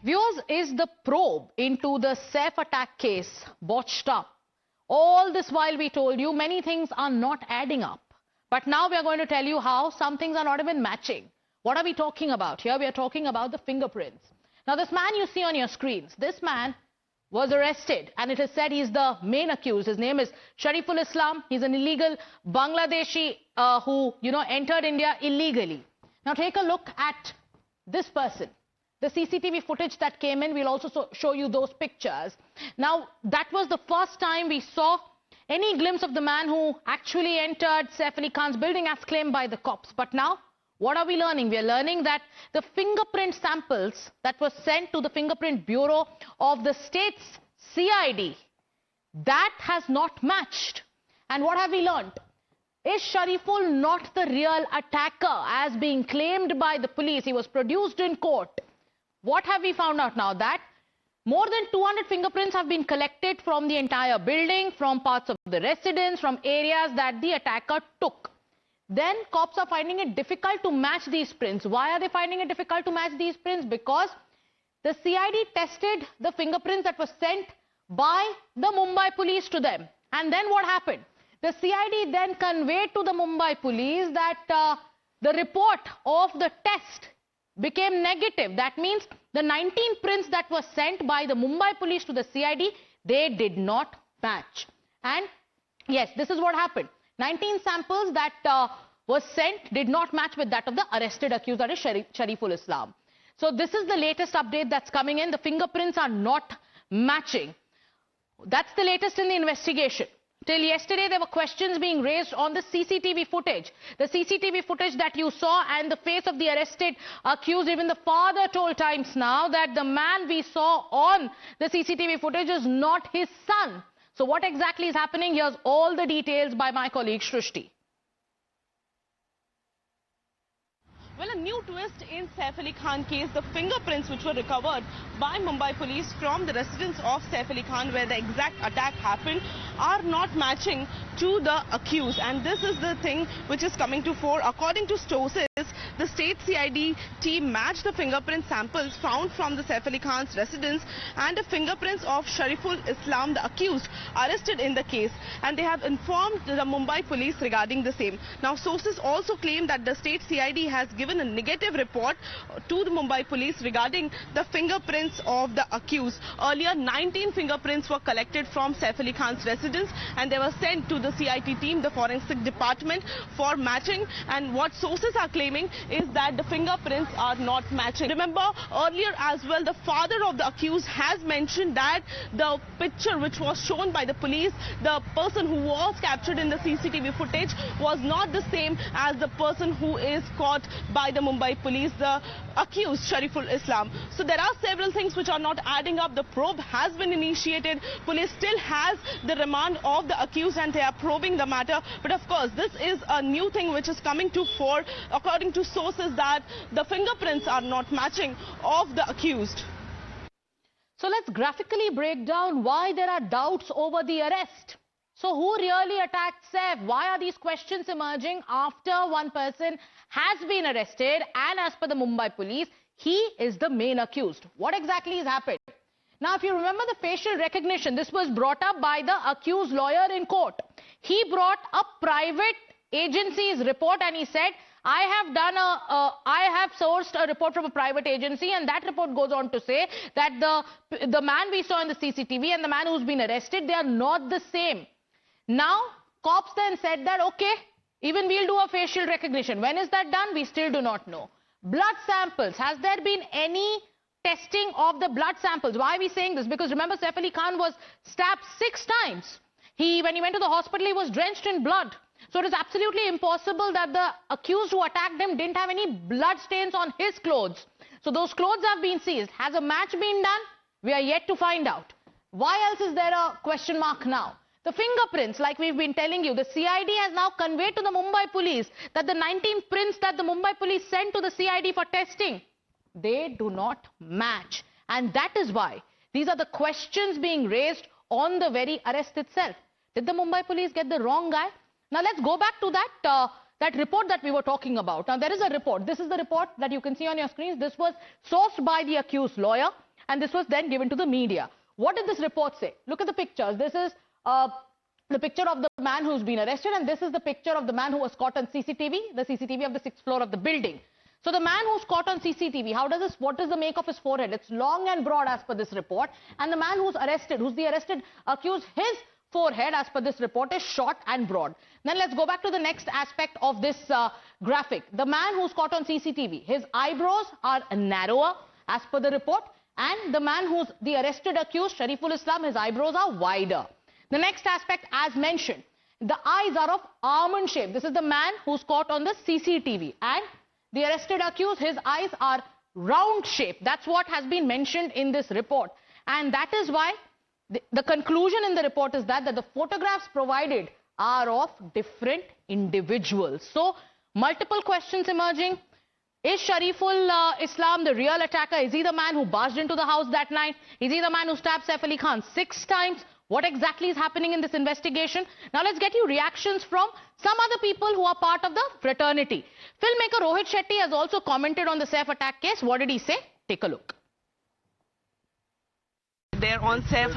Viewers, is the probe into the Saif attack case botched up? All this while we told you many things are not adding up. But now we are going to tell you how some things are not even matching. What are we talking about here? We are talking about the fingerprints. Now this man you see on your screens, this man was arrested and it is said he's the main accused. His name is Shariful Islam. He's an illegal Bangladeshi who, entered India illegally. Now take a look at this person. The CCTV footage that came in, we'll also show you those pictures. Now, that was the first time we saw any glimpse of the man who actually entered Saif Ali Khan's building as claimed by the cops. But now, what are we learning? We are learning that the fingerprint samples that were sent to the Fingerprint Bureau of the state's CID, that has not matched. And what have we learned? Is Shariful not the real attacker as being claimed by the police? He was produced in court. What have we found out now? That more than 200 fingerprints have been collected from the entire building, from parts of the residence, from areas that the attacker took. Then cops are finding it difficult to match these prints. Why are they finding it difficult to match these prints? Because the CID tested the fingerprints that were sent by the Mumbai police to them. And then what happened? The CID then conveyed to the Mumbai police that the report of the test became negative. That means the 19 prints that were sent by the Mumbai police to the CID, they did not match. And yes, this is what happened. 19 samples that were sent did not match with that of the arrested accused, that is Shariful Islam. So this is the latest update that's coming in. The fingerprints are not matching. That's the latest in the investigation. Till yesterday, there were questions being raised on the CCTV footage. The CCTV footage that you saw and the face of the arrested accused, even the father told Times Now that the man we saw on the CCTV footage is not his son. So what exactly is happening? Here's all the details by my colleague Shrishti. Well, a new twist in Saif Ali Khan case, the fingerprints which were recovered by Mumbai police from the residence of Saif Ali Khan where the exact attack happened are not matching to the accused. And this is the thing which is coming to fore. According to sources, the state CID team matched the fingerprint samples found from the Saif Ali Khan's residence and the fingerprints of Shariful Islam, the accused, arrested in the case. And they have informed the Mumbai police regarding the same. Now, sources also claim that the state CID has given a negative report to the Mumbai police regarding the fingerprints of the accused. Earlier, 19 fingerprints were collected from Saif Ali Khan's residence and they were sent to the CIT team, the forensic department, for matching. And what sources are claiming is that the fingerprints are not matching. Remember, earlier as well, the father of the accused has mentioned that the picture which was shown by the police, the person who was captured in the CCTV footage, was not the same as the person who is caught by the Mumbai police, the accused Shariful Islam. So there are several things which are not adding up. The probe has been initiated. Police still has the remand of the accused and they are probing the matter. But of course, this is a new thing which is coming to fore, according to sources, that the fingerprints are not matching of the accused. So let's graphically break down why there are doubts over the arrest. So who really attacked Saif? Why are these questions emerging after one person has been arrested and as per the Mumbai police, he is the main accused? What exactly has happened? Now, if you remember the facial recognition, this was brought up by the accused lawyer in court. He brought a private agency's report and he said, I have sourced a report from a private agency, and that report goes on to say that the man we saw in the CCTV and the man who's been arrested, they are not the same. Now, cops then said that, okay, even we'll do a facial recognition. When is that done? We still do not know. Blood samples. Has there been any testing of the blood samples? Why are we saying this? Because remember, Saif Ali Khan was stabbed 6 times. When he went to the hospital, he was drenched in blood. So it is absolutely impossible that the accused who attacked him didn't have any blood stains on his clothes. So those clothes have been seized. Has a match been done? We are yet to find out. Why else is there a question mark now? The fingerprints, like we've been telling you, the CID has now conveyed to the Mumbai police that the 19 prints that the Mumbai police sent to the CID for testing, they do not match. And that is why these are the questions being raised on the very arrest itself. Did the Mumbai police get the wrong guy? Now let's go back to that report that we were talking about. Now there is a report. This is the report that you can see on your screens. This was sourced by the accused lawyer. and this was then given to the media. What did this report say? Look at the pictures. This is the picture of the man who's been arrested, and this is the picture of the man who was caught on CCTV, the CCTV of the 6th floor of the building. So the man who's caught on CCTV, what is the make of his forehead? It's long and broad as per this report. And the man who's arrested, who's the arrested accused, his forehead as per this report is short and broad. Then let's go back to the next aspect of this graphic. The man who's caught on CCTV, his eyebrows are narrower as per the report. And the man who's the arrested accused, Shariful Islam, his eyebrows are wider. The next aspect, as mentioned, the eyes are of almond shape. This is the man who's caught on the CCTV. And the arrested accused, his eyes are round shape. That's what has been mentioned in this report. And that is why the conclusion in the report is that the photographs provided are of different individuals. So, multiple questions emerging. Is Shariful Islam the real attacker? Is he the man who barged into the house that night? Is he the man who stabbed Saif Ali Khan 6 times? What exactly is happening in this investigation? Now let's get you reactions from some other people who are part of the fraternity. Filmmaker Rohit Shetty has also commented on the Saif attack case. What did he say? Take a look. They're on Saif.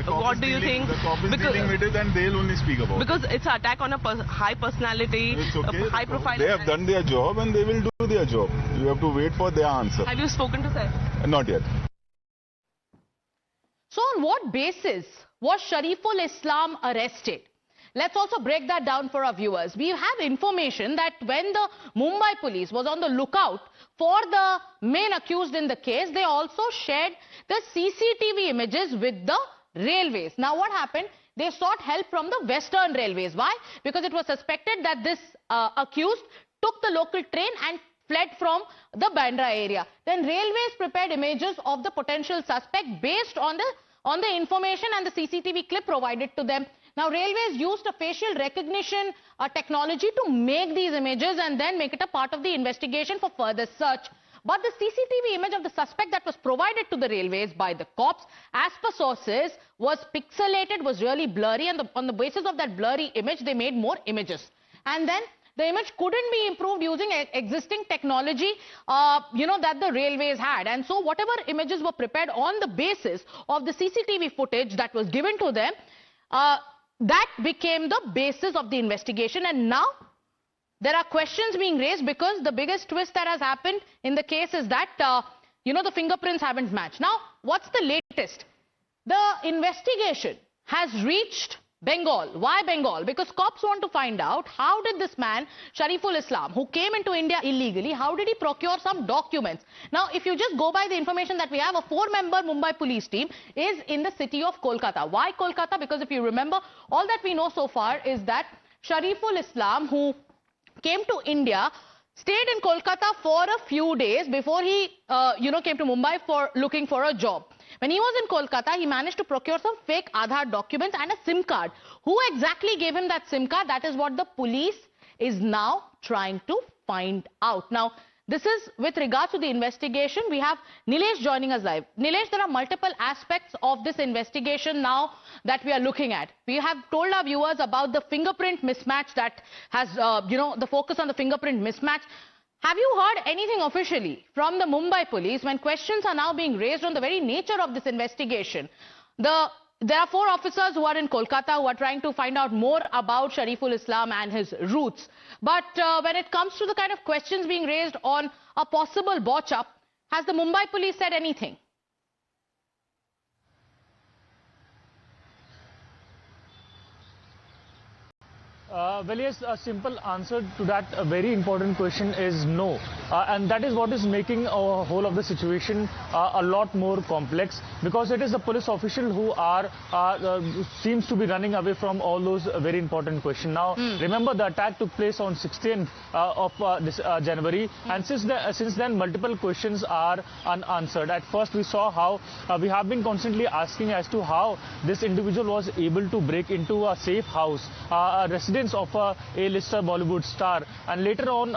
What do you think? The cop is dealing with it and they'll only speak about it. Because it's an attack on a high personality, it's okay. A high profile. They have done their job and they will do their job. You have to wait for their answer. Have you spoken to Saif? Not yet. So on what basis was Shariful Islam arrested? Let's also break that down for our viewers. We have information that when the Mumbai police was on the lookout for the main accused in the case, they also shared the CCTV images with the railways. Now what happened? They sought help from the Western Railways. Why? Because it was suspected that this accused took the local train and fled from the Bandra area. Then railways prepared images of the potential suspect based on the information and the CCTV clip provided to them. Now, railways used a facial recognition technology to make these images and then make it a part of the investigation for further search. But the CCTV image of the suspect that was provided to the railways by the cops, as per sources, was pixelated, was really blurry, and on the basis of that blurry image, they made more images. And then the image couldn't be improved using existing technology, that the railways had. And so whatever images were prepared on the basis of the CCTV footage that was given to them, that became the basis of the investigation. And now there are questions being raised because the biggest twist that has happened in the case is that, the fingerprints haven't matched. Now, what's the latest? The investigation has reached Bengal. Why Bengal? Because cops want to find out how did this man, Shariful Islam, who came into India illegally, how did he procure some documents? Now, if you just go by the information that we have, a 4-member Mumbai police team is in the city of Kolkata. Why Kolkata? Because if you remember, all that we know so far is that Shariful Islam, who came to India, stayed in Kolkata for a few days before he, came to Mumbai for looking for a job. When he was in Kolkata, he managed to procure some fake Aadhaar documents and a SIM card. Who exactly gave him that SIM card? That is what the police is now trying to find out. Now, this is with regards to the investigation. We have Nilesh joining us live. Nilesh, there are multiple aspects of this investigation now that we are looking at. We have told our viewers about the fingerprint mismatch that has, the focus on the fingerprint mismatch. Have you heard anything officially from the Mumbai police when questions are now being raised on the very nature of this investigation? There are 4 officers who are in Kolkata who are trying to find out more about Shariful Islam and his roots. But when it comes to the kind of questions being raised on a possible botch-up, has the Mumbai police said anything? Well, yes, a simple answer to that very important question is no. And that is what is making a whole of the situation a lot more complex, because it is the police official who seems to be running away from all those very important questions. Now, remember the attack took place on 16th of this January, and since then multiple questions are unanswered. At first we saw how we have been constantly asking as to how this individual was able to break into a safe house, a residence of a A-lister Bollywood star, and later on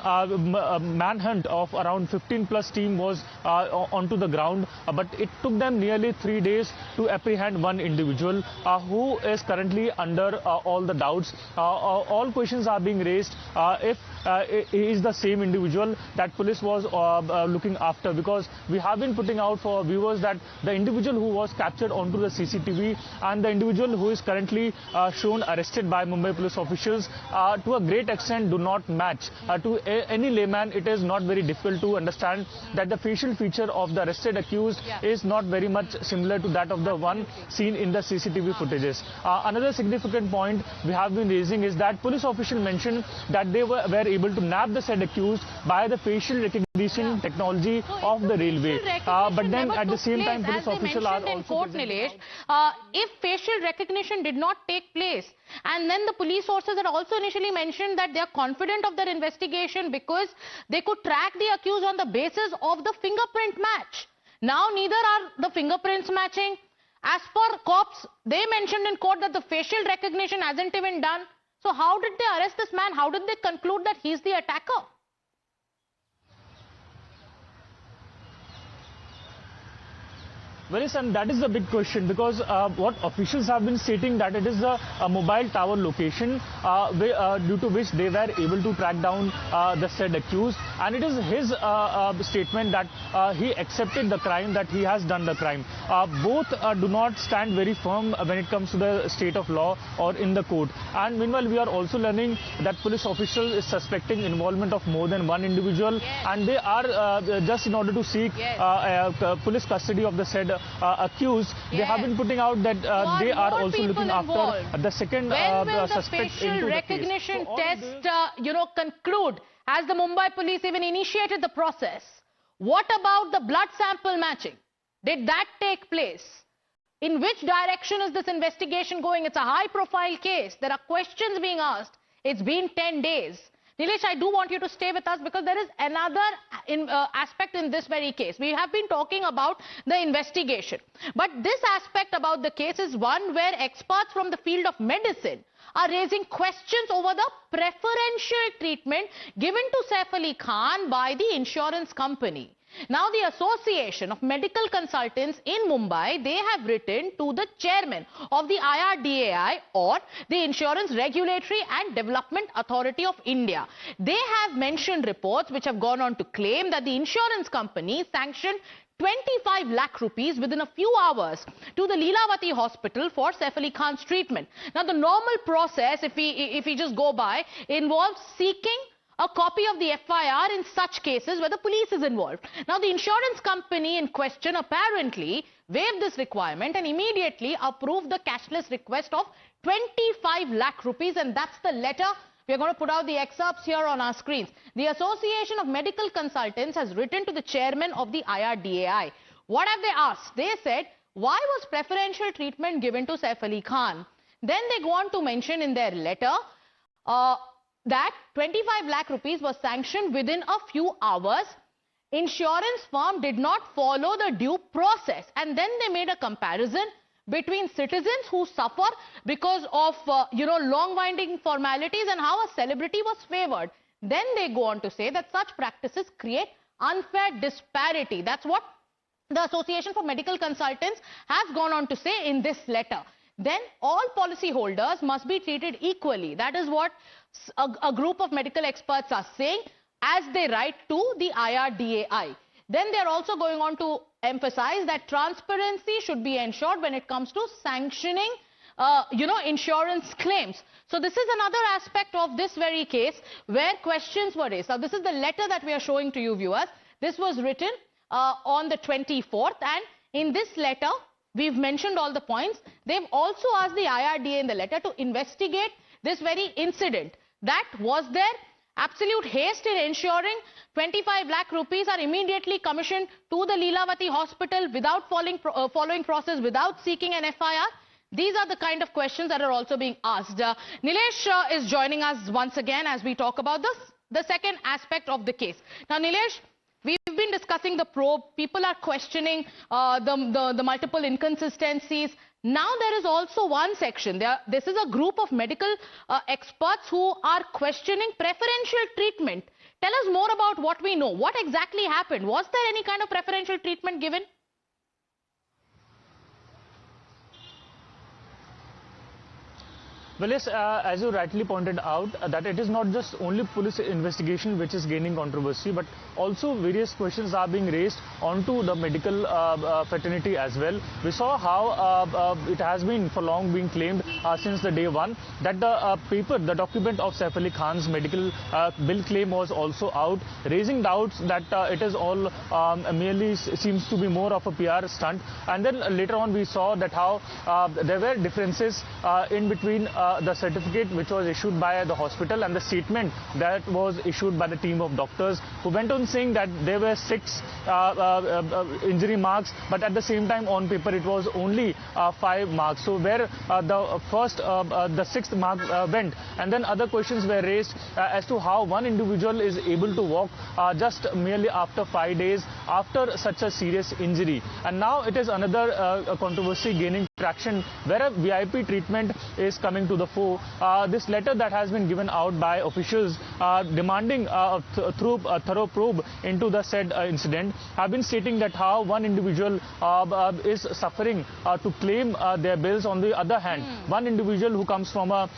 manhunt unit of around 15 plus team was onto the ground, but it took them nearly 3 days to apprehend one individual who is currently under all the doubts. All questions are being raised if he is the same individual that police was looking after, because we have been putting out for viewers that the individual who was captured onto the CCTV and the individual who is currently shown arrested by Mumbai police officials to a great extent do not match. To any layman, it is not very difficult to understand that the facial feature of the arrested accused is not very much similar to that of the one seen in the CCTV footages. Another significant point we have been raising is that police officials mentioned that they were able to nab the said accused by the facial recognition technology of the railway. But then at the same time, police officials are also court, Nilesh, if facial recognition did not take place, and then the police sources had also initially mentioned that they are confident of their investigation because they could track the accused on the basis of the fingerprint match. Now neither are the fingerprints matching. As per cops, they mentioned in court that the facial recognition hasn't even done. So how did they arrest this man? How did they conclude that he's the attacker? Well, yes, and that is the big question, because what officials have been stating that it is a mobile tower location due to which they were able to track down the said accused, and it is his statement that he accepted the crime, that he has done the crime. Both do not stand very firm when it comes to the state of law or in the court. And meanwhile, we are also learning that police official is suspecting involvement of more than one individual, and they are just in order to seek police custody of the said accused, they have been putting out that they are also looking after the second suspect into the case. When will the facial recognition test, conclude? Has the Mumbai police even initiated the process? What about the blood sample matching? Did that take place? In which direction is this investigation going? It's a high-profile case. There are questions being asked. It's been 10 days. Nilesh, I do want you to stay with us because there is another aspect in this very case. We have been talking about the investigation. But this aspect about the case is one where experts from the field of medicine are raising questions over the preferential treatment given to Saif Ali Khan by the insurance company. Now, the Association of Medical Consultants in Mumbai, they have written to the chairman of the IRDAI, or the Insurance Regulatory and Development Authority of India. They have mentioned reports which have gone on to claim that the insurance company sanctioned 25 lakh rupees within a few hours to the Leelavati hospital for Saif Ali Khan's treatment. Now, the normal process, if we just go by, involves seeking a copy of the FIR in such cases where the police is involved. Now, the insurance company in question apparently waived this requirement and immediately approved the cashless request of 25 lakh rupees, and that's the letter. We are going to put out the excerpts here on our screens. The Association of Medical Consultants has written to the chairman of the IRDAI. What have they asked? They said, why was preferential treatment given to Saif Ali Khan? Then they go on to mention in their letter that 25 lakh rupees was sanctioned within a few hours. Insurance firm did not follow the due process, and then they made a comparison between citizens who suffer because of long winding formalities and how a celebrity was favored. Then they go on to say that such practices create unfair disparity. That's what the Association for Medical Consultants has gone on to say in this letter. Then all policyholders must be treated equally. That is what a group of medical experts are saying as they write to the IRDAI. Then they are also going on to emphasize that transparency should be ensured when it comes to sanctioning insurance claims. So this is another aspect of this very case where questions were raised. Now, this is the letter that we are showing to you, viewers. This was written on the 24th, and in this letter, we've mentioned all the points. They've also asked the IRDA in the letter to investigate this very incident. That was there absolute haste in ensuring 25 lakh rupees are immediately commissioned to the Leelavati hospital without following process, without seeking an FIR. These are the kind of questions that are also being asked. Nilesh is joining us once again as we talk about the second aspect of the case. Now, Nilesh, we've been discussing the probe. People are questioning the multiple inconsistencies. Now there is also one section. This is a group of medical experts who are questioning preferential treatment Tell us more about what we know. What exactly happened? Was there any kind of preferential treatment given? Well, yes, as you rightly pointed out, that it is not just only police investigation which is gaining controversy, but also various questions are being raised onto the medical fraternity as well. We saw how it has been for long being claimed since the day one that the document of Saif Ali Khan's medical bill claim was also out, raising doubts that it is all merely seems to be more of a PR stunt. And then later on we saw that how there were differences in between the certificate which was issued by the hospital and the statement that was issued by the team of doctors, who went on saying that there were 6 injury marks, but at the same time on paper it was only 5 marks. So where the 6th mark went, and then other questions were raised as to how one individual is able to walk just merely after 5 days after such a serious injury. And now it is another controversy gaining traction where a VIP treatment is coming to the fore. This letter that has been given out by officials demanding through a thorough probe into the said incident have been stating that how one individual is suffering to claim their bills. On the other hand, one individual who comes from a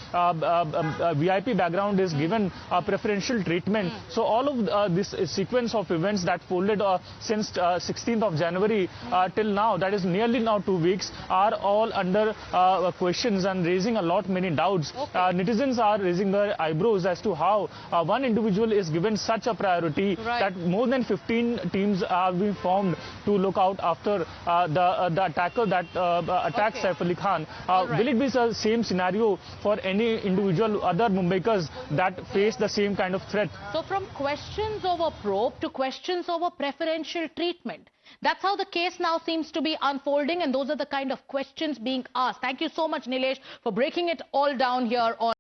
VIP background is given preferential treatment. So all of this sequence of events that folded since 16th of January till now, that is nearly now 2 weeks, are all under questions and raising a lot many doubts. Okay. Netizens are raising their eyebrows as to how one individual is given such a priority, that more than 15 teams are being formed to look out after the attacker that attacked Saif Ali Khan. Will it be the same scenario for any individual other Mumbaikars that face the same kind of threat? So from questions over probe to questions over preferential treatment. That's how the case now seems to be unfolding, and those are the kind of questions being asked. Thank you so much, Nilesh, for breaking it all down here on